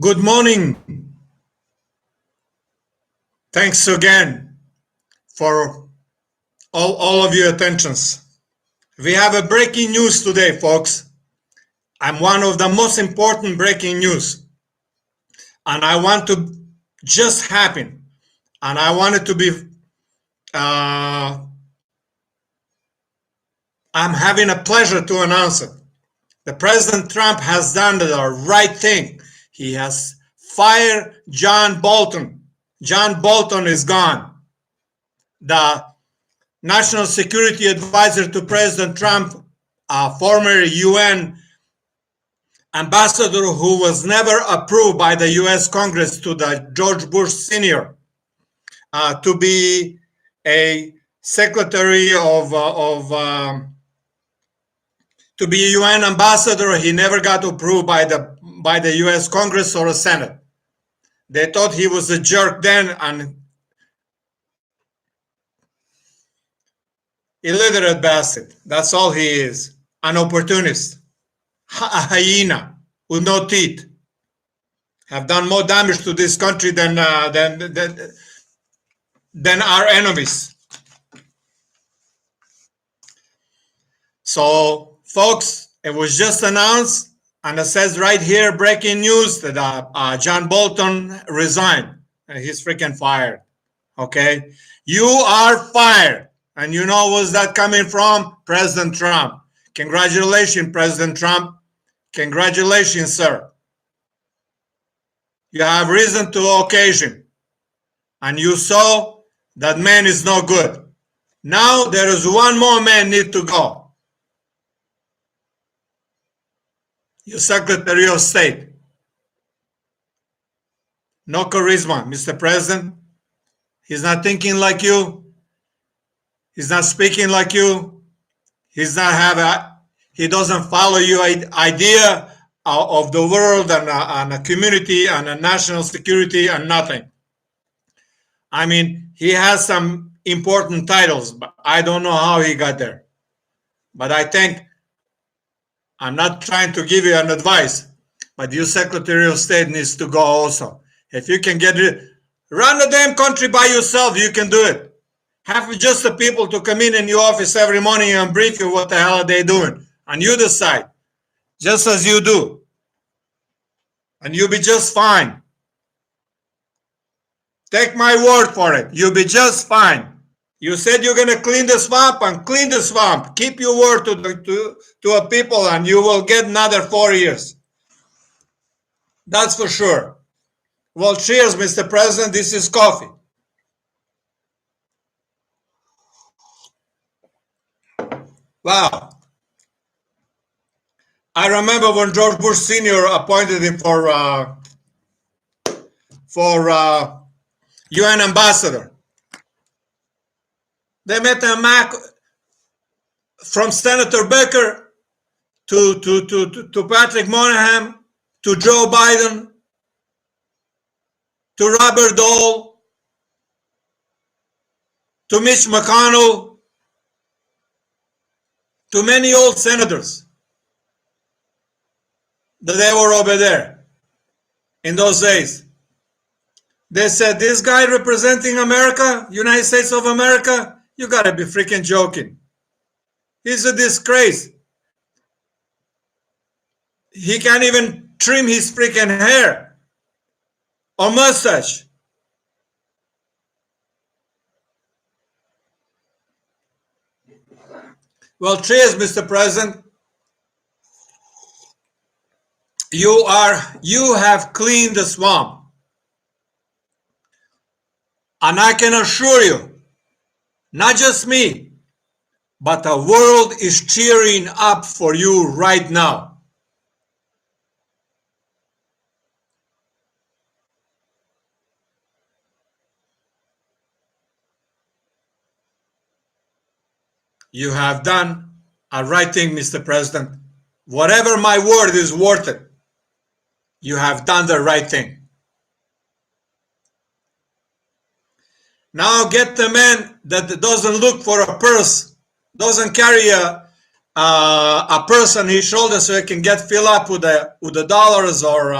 Good morning. Thanks again for all of your attentions. We have a breaking news today, folks. I'm one of the most important breaking news. And I want to just happen. And I want it to be, I'm having a pleasure to announce it. The President Trump has done the right thing. He has fired John Bolton. John Bolton is gone. The National Security Advisor to President Trump, a former UN ambassador who was never approved by the US Congress to the George Bush Sr. To be a secretary to be a UN ambassador. He never got approved by the US Congress or the Senate. They thought he was a jerk then, and illiterate bastard. That's all he is. An opportunist. A hyena with no teeth. Have done more damage to this country than our enemies. So, folks, it was just announced, and it says right here, breaking news, that John Bolton resigned. He's freaking fired. Okay? You are fired. And you know where's that coming from? President Trump. Congratulations, President Trump. Congratulations, sir. You have risen to the occasion. And you saw that man is no good. Now there is one more man need to go. Your Secretary of State. No charisma, Mr. President. He's not thinking like you. He's not speaking like you. He doesn't follow your idea of the world and a community and a national security and nothing. I mean, he has some important titles, but I don't know how he got there. But I think, I'm not trying to give you an advice, but your Secretary of State needs to go also. If you can run the damn country by yourself, you can do it. Have just the people to come in your office every morning and brief you what the hell are they doing. And you decide, just as you do. And you'll be just fine. Take my word for it. You'll be just fine. You said you're going to clean the swamp, and clean the swamp. Keep your word to a people, and you will get another 4 years. That's for sure. Well, cheers, Mr. President. This is coffee. Wow. I remember when George Bush Sr. appointed him for UN ambassador. They met a Mac from Senator Becker to Patrick Moynihan to Joe Biden to Robert Dole to Mitch McConnell to many old senators that they were over there in those days. They said, this guy representing America, United States of America, you gotta be freaking joking. He's a disgrace. He can't even trim his freaking hair or mustache. Well, cheers, Mr. President. You have cleaned the swamp. And I can assure you, not just me, but the world is cheering up for you right now. You have done a right thing, Mr. President. Whatever my word is worth it, you have done the right thing. Now get the man that doesn't look for a purse, doesn't carry a purse on his shoulder so he can get filled up with the dollars or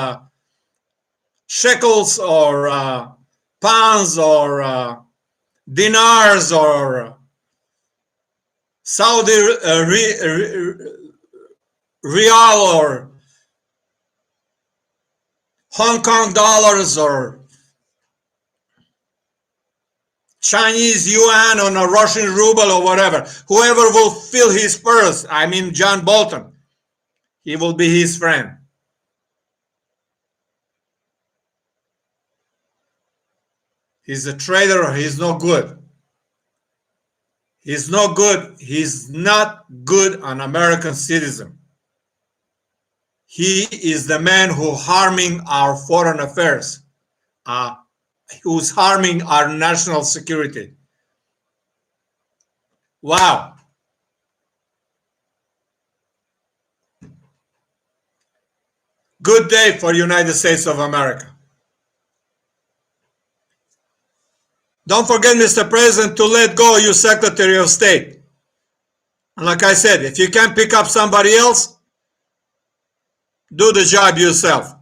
shekels or pounds or dinars or Saudi real or Hong Kong dollars or Chinese yuan or a Russian ruble or whatever. Whoever will fill his purse, I mean John Bolton, he will be his friend. He's a traitor. He's no good. He's no good. He's not good an American citizen. He is the man who harming our foreign affairs, who's harming our national security. Wow. Good day for United States of America. Don't forget, Mr. President, to let go your Secretary of State. And like I said, if you can't pick up somebody else, do the job yourself.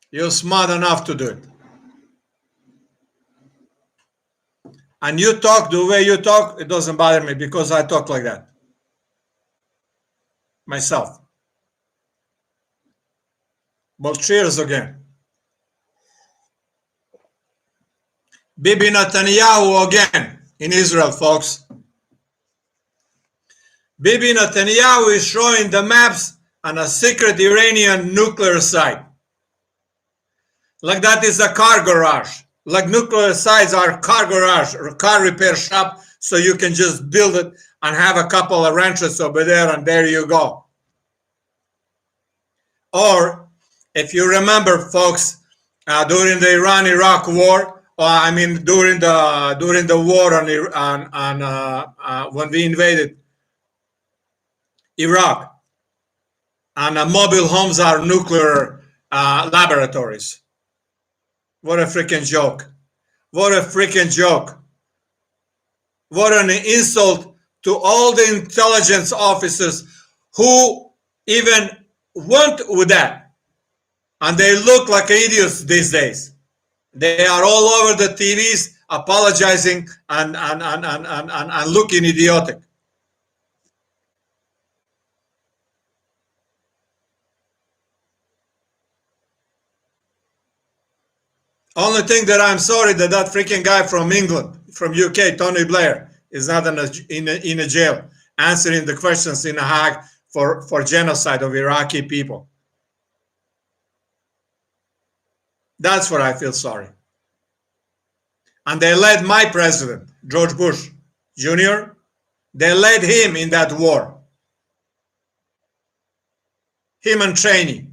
You're smart enough to do it. And you talk the way you talk, it doesn't bother me because I talk like that myself. Well, cheers again. Bibi Netanyahu again in Israel, folks. Bibi Netanyahu is showing the maps on a secret Iranian nuclear site. Like that is a car garage. Like nuclear sites are car garage or car repair shop, so you can just build it and have a couple of ranches over there, and there you go. Or, if you remember, folks, during the Iran-Iraq war, I mean during the war on when we invaded Iraq, and mobile homes are nuclear laboratories. What a freaking joke. What a freaking joke. What an insult to all the intelligence officers who even went with that. And they look like idiots these days. They are all over the TVs apologizing and looking idiotic. Only thing that I'm sorry that freaking guy from England, from UK, Tony Blair, is not in a jail answering the questions in The Hague for genocide of Iraqi people. That's what I feel sorry. And they led my president, George Bush Jr., they led him in that war. Him and Cheney.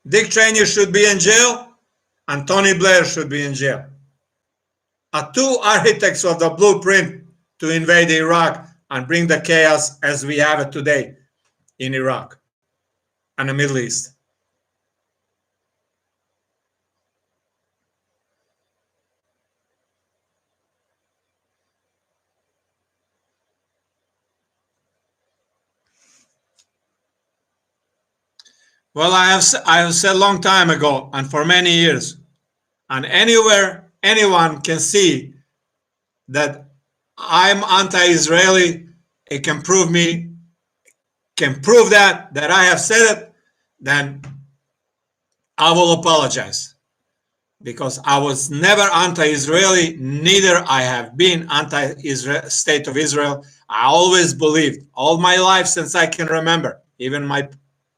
Dick Cheney should be in jail, and Tony Blair should be in jail. Two architects of the blueprint to invade Iraq and bring the chaos as we have it today in Iraq and the Middle East. Well, I have said a long time ago, and for many years, and anywhere anyone can see that I'm anti-Israeli, it can prove that I have said it, then I will apologize. Because I was never anti-Israeli, neither I have been anti-Israel state of Israel. I always believed, all my life since I can remember, even my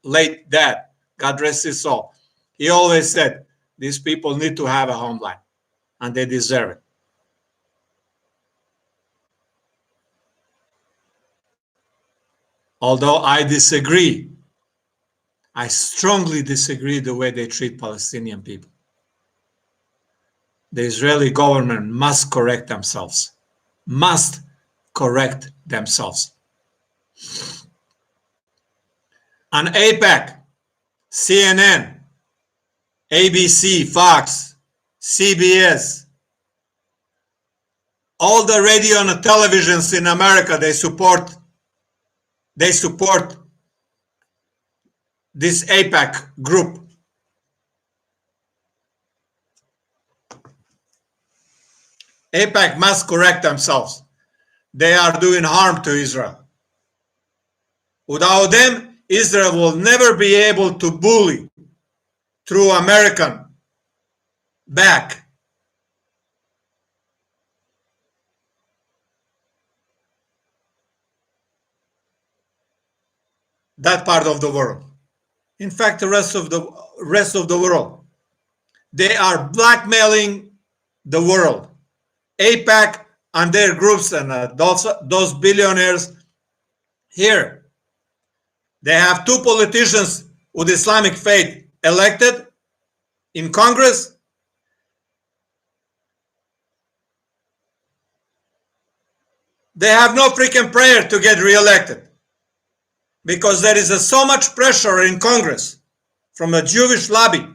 late dad, God rest his soul, he always said, these people need to have a homeland, and they deserve it. Although I disagree, I strongly disagree the way they treat Palestinian people. The Israeli government must correct themselves. Must correct themselves. On AIPAC, CNN, ABC, Fox, CBS, all the radio and the televisions in America, they support this AIPAC group. AIPAC must correct themselves. They are doing harm to Israel. Without them, Israel will never be able to bully through American back that part of the world. In fact, the rest of the world. They are blackmailing the world. AIPAC and their groups and those billionaires here. They have two politicians with Islamic faith elected in Congress. They have no freaking prayer to get reelected because there is so much pressure in Congress from a Jewish lobby.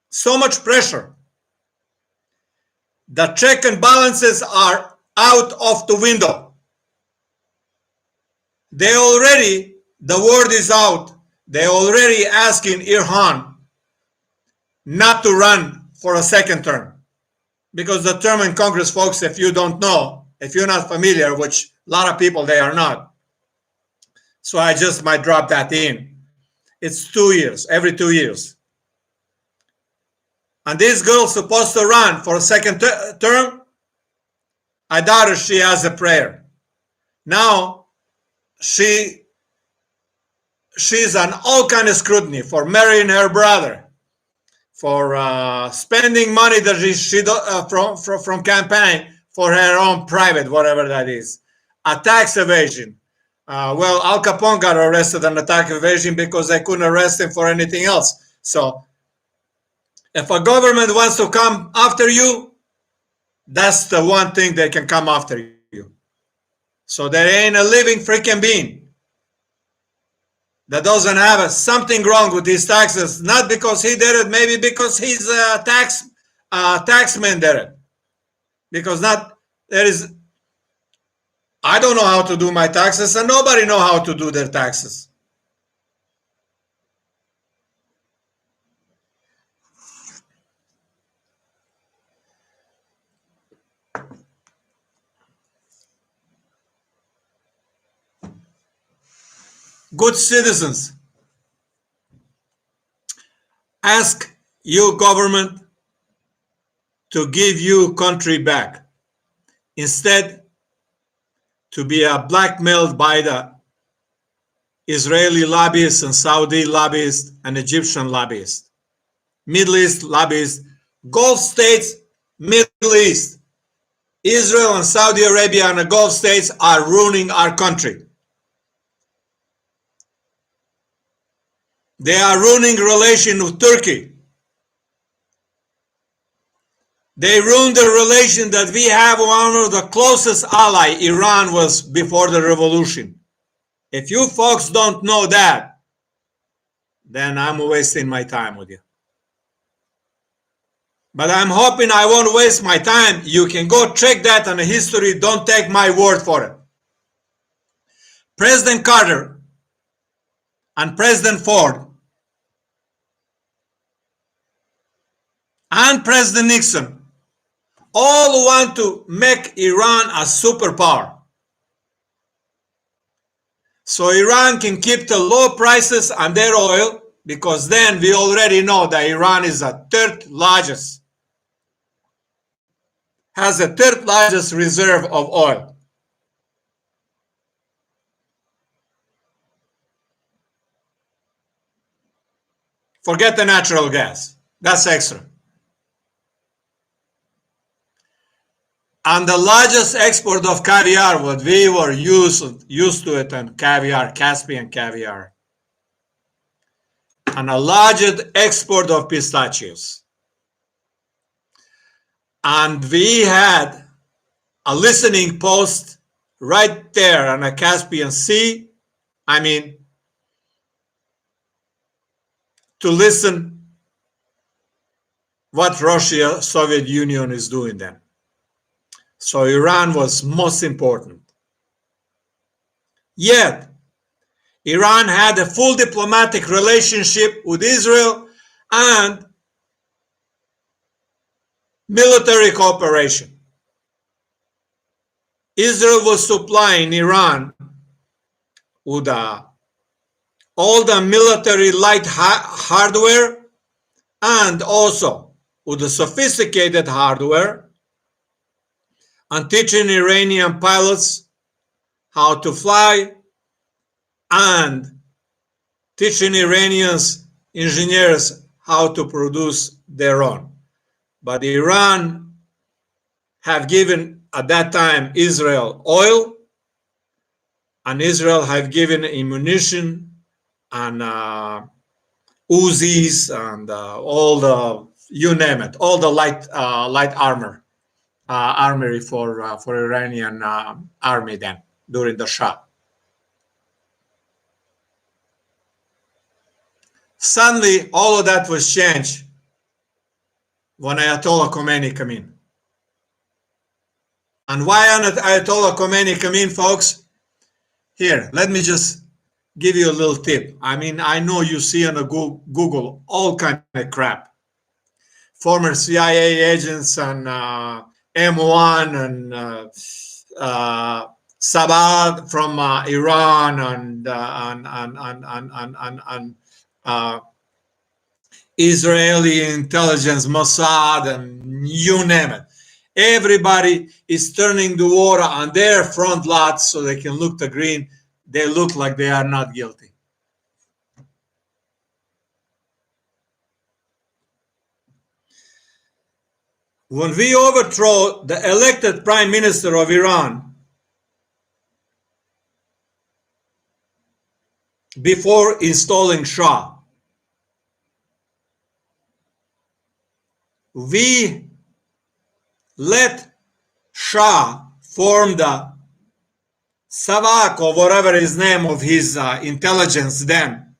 So much pressure. The check and balances are out of the window. The word is out. They already asking Johan not to run for a second term. Because the term in Congress, folks, if you don't know, if you're not familiar, which a lot of people, they are not. So I just might drop that in. It's 2 years, every 2 years. And this girl's supposed to run for a second term. I doubt if she has a prayer. Now, she's on all kind of scrutiny for marrying her brother, for spending money that she from campaign for her own private, whatever that is, a tax evasion. Well, Al Capone got arrested on a tax evasion because they couldn't arrest him for anything else. So if a government wants to come after you, that's the one thing they can come after you. So there ain't a living freaking being that doesn't have something wrong with his taxes, not because he did it, maybe because he's a taxman did it. Because I don't know how to do my taxes, and nobody know how to do their taxes. Good citizens, ask your government to give you country back instead to be blackmailed by the Israeli lobbyists and Saudi lobbyists and Egyptian lobbyists, Middle East lobbyists, Gulf states, Middle East, Israel and Saudi Arabia and the Gulf states are ruining our country. They are ruining relation with Turkey. They ruined the relation that we have with one of the closest ally Iran was before the revolution. If you folks don't know that, then I'm wasting my time with you. But I'm hoping I won't waste my time. You can go check that on the history. Don't take my word for it. President Carter and President Ford and President Nixon all want to make Iran a superpower. So Iran can keep the low prices on their oil, because then we already know that Iran is the third largest, has the third largest reserve of oil. Forget the natural gas. That's extra. And the largest export of caviar, what we were used to it, and caviar, Caspian caviar. And the largest export of pistachios. And we had a listening post right there on the Caspian Sea. I mean, to listen what Russia, Soviet Union is doing then. So Iran was most important. Yet, Iran had a full diplomatic relationship with Israel and military cooperation. Israel was supplying Iran with all the military light hardware and also with the sophisticated hardware, and teaching Iranian pilots how to fly and teaching Iranians engineers how to produce their own. But Iran have given at that time Israel oil, and Israel have given ammunition and Uzis and all the, you name it, all the light armory for Iranian army then during the Shah. Suddenly, all of that was changed when Ayatollah Khomeini came in. And why Ayatollah Khomeini came in, folks? Here, let me just give you a little tip. I mean, I know you see on Google all kind of crap. Former CIA agents and M1 and Sabah from Iran and Israeli intelligence, Mossad, and you name it. Everybody is turning the water on their front lots so they can look the green. They look like they are not guilty. When we overthrow the elected prime minister of Iran, before installing Shah, we let Shah form the Savak, or whatever his name of his intelligence then.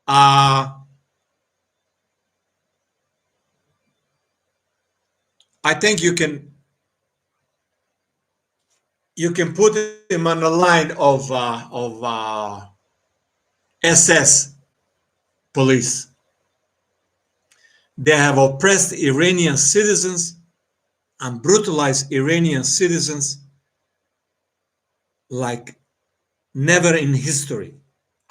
I think you can put him on the line of SS police. They have oppressed Iranian citizens and brutalized Iranian citizens like never in history.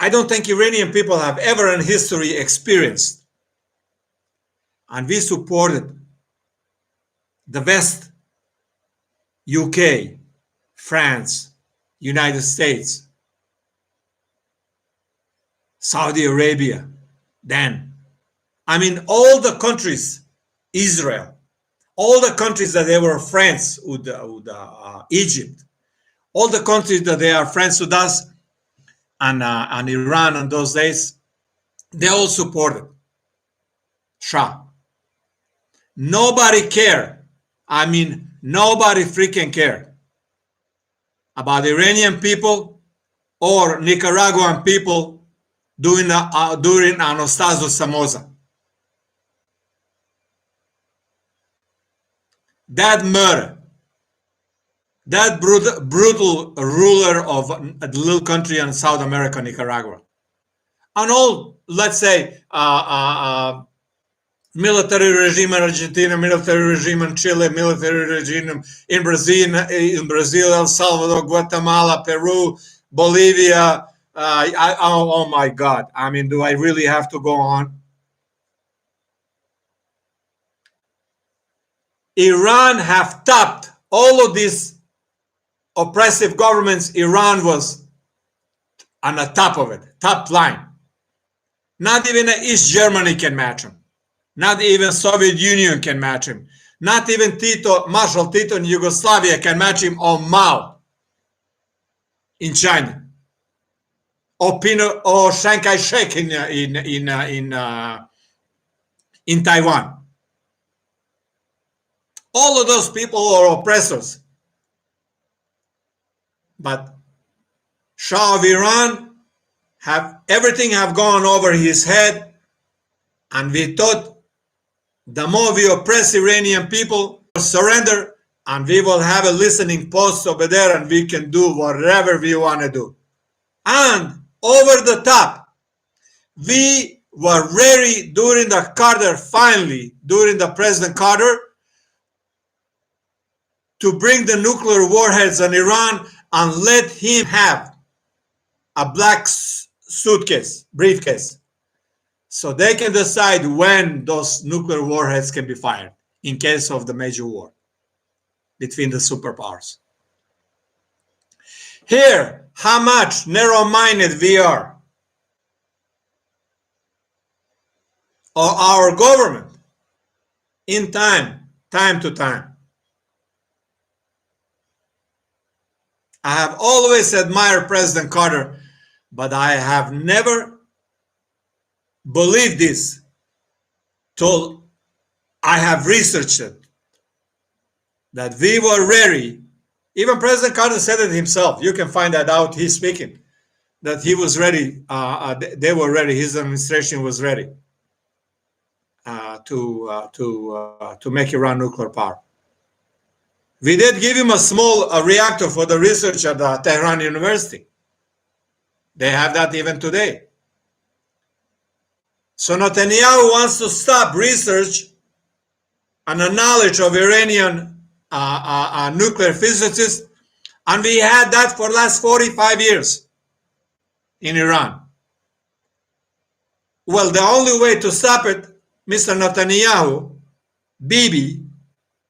I don't think Iranian people have ever in history experienced. And we supported the West, UK, France, United States, Saudi Arabia, then. I mean, all the countries, Israel, all the countries that they were friends with Egypt, all the countries that they are friends with us, and Iran in those days, they all supported Shah. Nobody cared. I mean, nobody freaking cared about Iranian people or Nicaraguan people during Anastasio Somoza. That murder, that brutal ruler of a little country in South America, Nicaragua, and all, let's say, military regime in Argentina, military regime in Chile, military regime in Brazil, El Salvador, Guatemala, Peru, Bolivia. Oh my God! I mean, do I really have to go on? Iran have topped all of these oppressive governments. Iran was on the top of it, top line. Not even East Germany can match him. Not even Soviet Union can match him. Not even Marshal Tito in Yugoslavia can match him, or Mao in China, or Chiang Kai-shek in Taiwan. All of those people are oppressors. But Shah of Iran everything have gone over his head, and we thought the more we oppress Iranian people, surrender, and we will have a listening post over there, and we can do whatever we want to do. And over the top, we were ready during the Carter, finally, during the President Carter, to bring the nuclear warheads on Iran and let him have a black suitcase, briefcase, so they can decide when those nuclear warheads can be fired in case of the major war between the superpowers. Here, how much narrow-minded we are, or our government, in time to time. I have always admired President Carter, but I have never believed this till I have researched it, that we were ready. Even President Carter said it himself. You can find that out. He's speaking that he was ready. They were ready. His administration was ready to make Iran nuclear power. We did give him a small reactor for the research at the Tehran University. They have that even today. So Netanyahu wants to stop research and the knowledge of Iranian nuclear physicists, and we had that for the last 45 years in Iran. Well, the only way to stop it, Mr. Netanyahu, Bibi,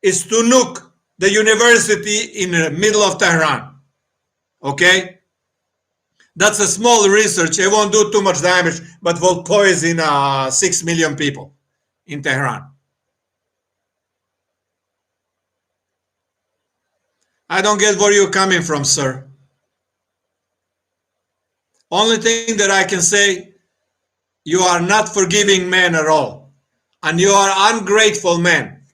is to nuke the university in the middle of Tehran. Okay? That's a small research. It won't do too much damage, but will poison 6 million people in Tehran. I don't get where you're coming from, sir. Only thing that I can say, you are not forgiving man at all. And you are ungrateful man.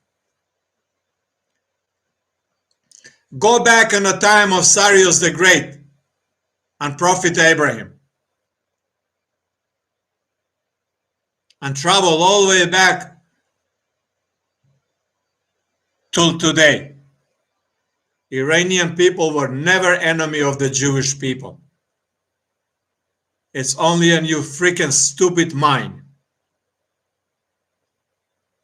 Go back in the time of Cyrus the Great and Prophet Abraham. And travel all the way back till today. Iranian people were never enemy of the Jewish people. It's only in your freaking stupid mind.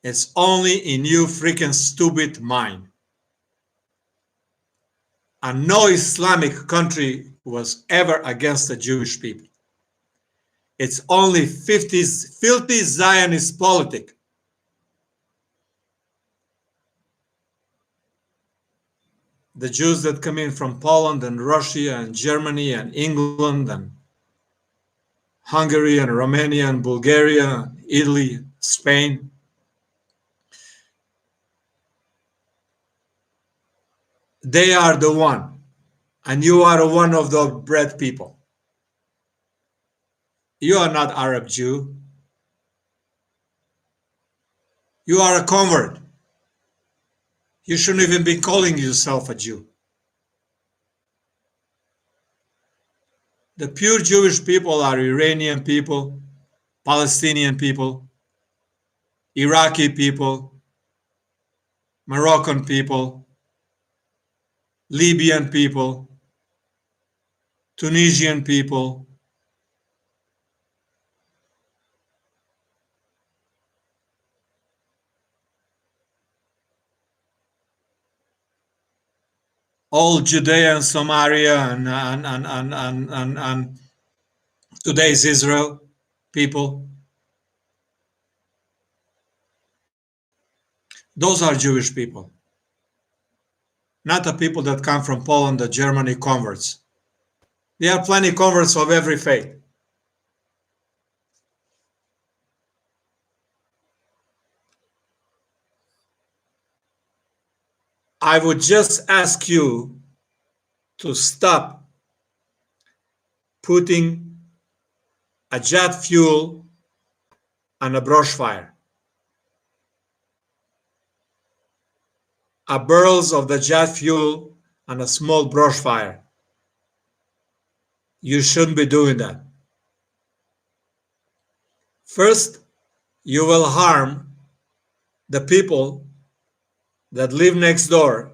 It's only in your freaking stupid mind. And no Islamic country was ever against the Jewish people. It's only filthy Zionist politic. The Jews that come in from Poland and Russia and Germany and England and Hungary and Romania and Bulgaria, Italy, Spain. They are the one, and you are one of the bread people. You are not Arab Jew. You are a convert. You shouldn't even be calling yourself a Jew. The pure Jewish people are Iranian people, Palestinian people, Iraqi people, Moroccan people, Libyan people, Tunisian people, all Judea and Samaria and today's Israel people. Those are Jewish people, not the people that come from Poland, the Germany converts. There are plenty of converts of every faith. I would just ask you to stop putting a jet fuel on a brush fire. A barrels of the jet fuel on a small brush fire. You shouldn't be doing that. First, you will harm the people that live next door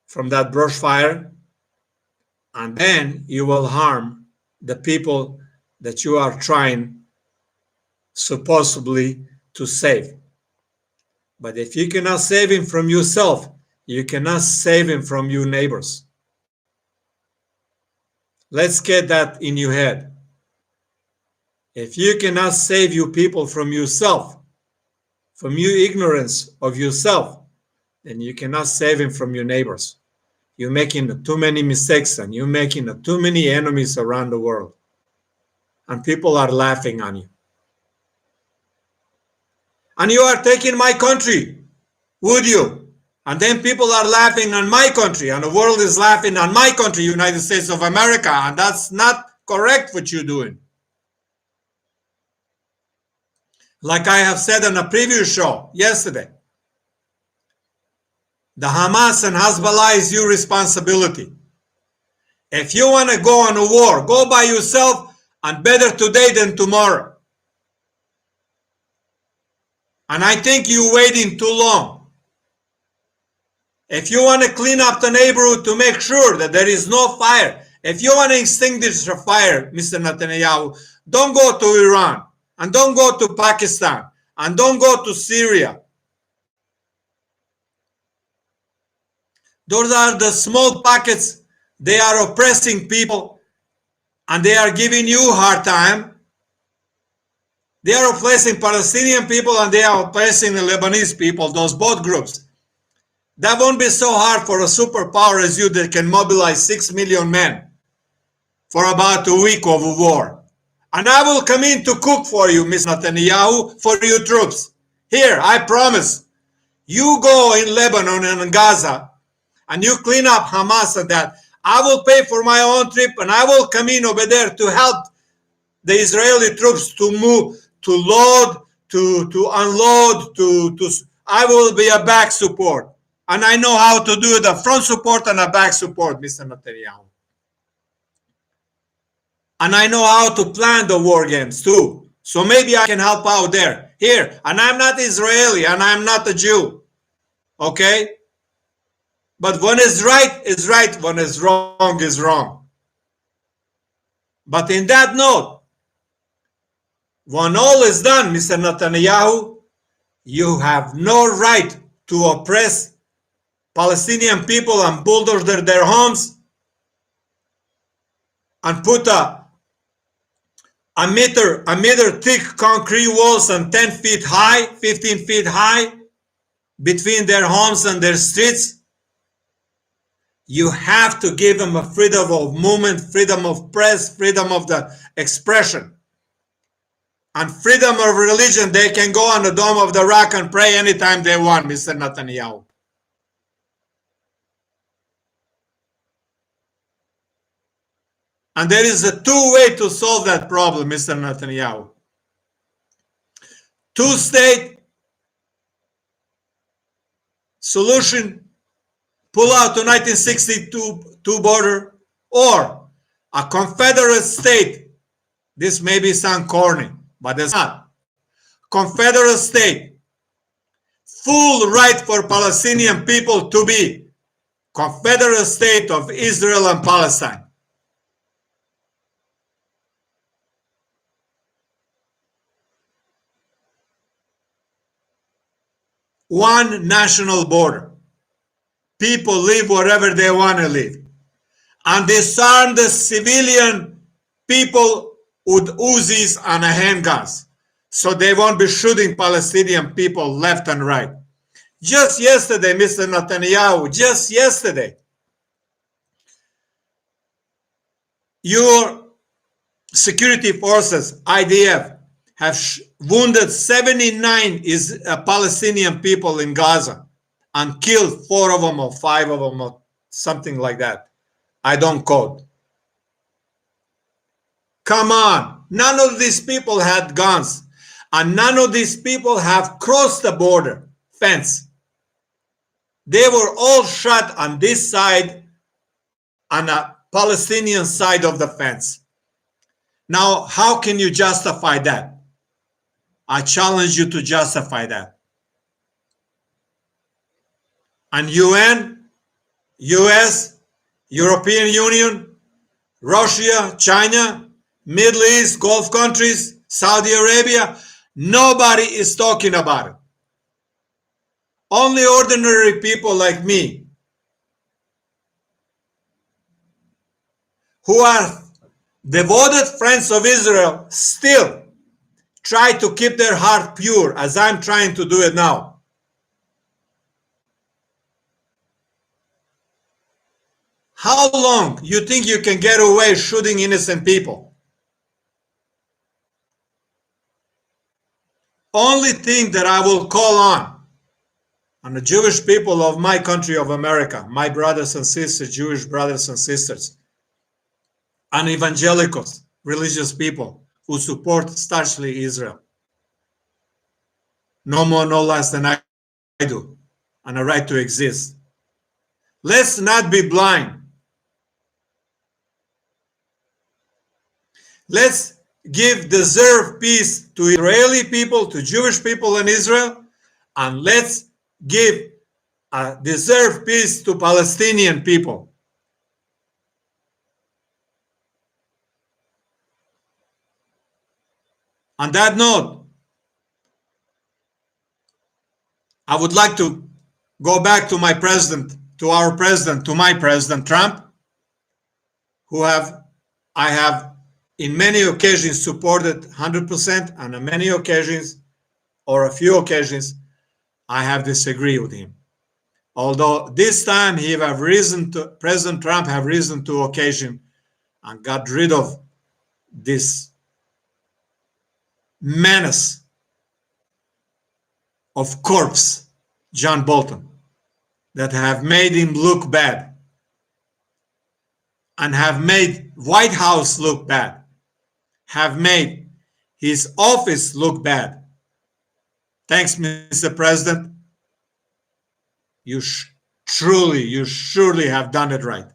from that brush fire, and then you will harm the people that you are trying supposedly to save. But if you cannot save him from yourself, you cannot save him from your neighbors. Let's get that in your head. If you cannot save you people from yourself, from your ignorance of yourself, then you cannot save him from your neighbors. You're making too many mistakes and you're making too many enemies around the world. And people are laughing on you. And you are taking my country, would you? And then people are laughing on my country, and the world is laughing on my country, United States of America, and that's not correct what you're doing. Like I have said on a previous show yesterday, the Hamas and Hezbollah is your responsibility. If you want to go on a war, go by yourself, and better today than tomorrow. And I think you're waiting too long. If you want to clean up the neighborhood to make sure that there is no fire, if you want to extinguish the fire, Mr. Netanyahu, don't go to Iran, and don't go to Pakistan, and don't go to Syria. Those are the small pockets. They are oppressing people, and they are giving you a hard time. They are oppressing Palestinian people, and they are oppressing the Lebanese people, those both groups. That won't be so hard for a superpower as you that can mobilize 6 million men for about a week of a war. And I will come in to cook for you, Mr. Netanyahu, for your troops. Here, I promise. You go in Lebanon and in Gaza, and you clean up Hamas and that. I will pay for my own trip, and I will come in over there to help the Israeli troops to move, to load, to unload, I will be a back support. And I know how to do the front support and a back support, Mr. Netanyahu. And I know how to plan the war games too. So maybe I can help out there. Here, and I'm not Israeli, and I'm not a Jew. Okay? But when it's right, it's right. When it's wrong, it's wrong. But in that note, when all is done, Mr. Netanyahu, you have no right to oppress Palestinian people and bulldoze their homes and put a meter thick concrete walls and 10 feet high, 15 feet high between their homes and their streets. You have to give them a freedom of movement, freedom of press, freedom of the expression, and freedom of religion. They can go on the Dome of the Rock and pray anytime they want, Mr. Netanyahu. And there is a two-way to solve that problem, Mr. Netanyahu. Two-state solution, pull out the 1962 border, or a Confederate state. This may sound corny, but it's not. Confederate state, full right for Palestinian people to be Confederate state of Israel and Palestine. One national border. People live wherever they want to live. And disarm the civilian people with Uzis and handguns, so they won't be shooting Palestinian people left and right. Just yesterday, Mr. Netanyahu, just yesterday, your security forces, IDF, have wounded 79 Palestinian people in Gaza and killed 4 of them or 5 of them or something like that. I don't quote. Come on. None of these people had guns, and none of these people have crossed the border fence. They were all shot on this side, on the Palestinian side of the fence. Now, how can you justify that? I challenge you to justify that. And UN, US, European Union, Russia, China, Middle East, Gulf countries, Saudi Arabia, nobody is talking about it. Only ordinary people like me who are devoted friends of Israel still try to keep their heart pure as I'm trying to do it now. How long you think you can get away shooting innocent people? Only thing that I will call on the Jewish people of my country of America, my brothers and sisters, Jewish brothers and sisters, and evangelicals, religious people who support staunchly Israel. No more, no less than I do, and a right to exist. Let's not be blind. Let's give deserved peace to Israeli people, to Jewish people in Israel, and let's give deserved peace to Palestinian people. On that note, I would like to go back to my president, to our president, to my president Trump, who I have in many occasions supported 100%, and on many occasions, or a few occasions, I have disagreed with him. Although this time President Trump have risen to occasion and got rid of this menace of corpse, John Bolton, that have made him look bad and have made White House look bad, have made his office look bad. Thanks, Mr. President. You surely have done it right.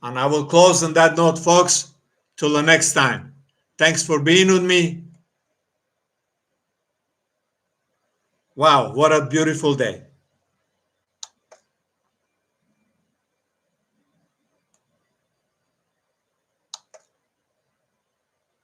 And I will close on that note, folks. Till the next time. Thanks for being with me. Wow, what a beautiful day.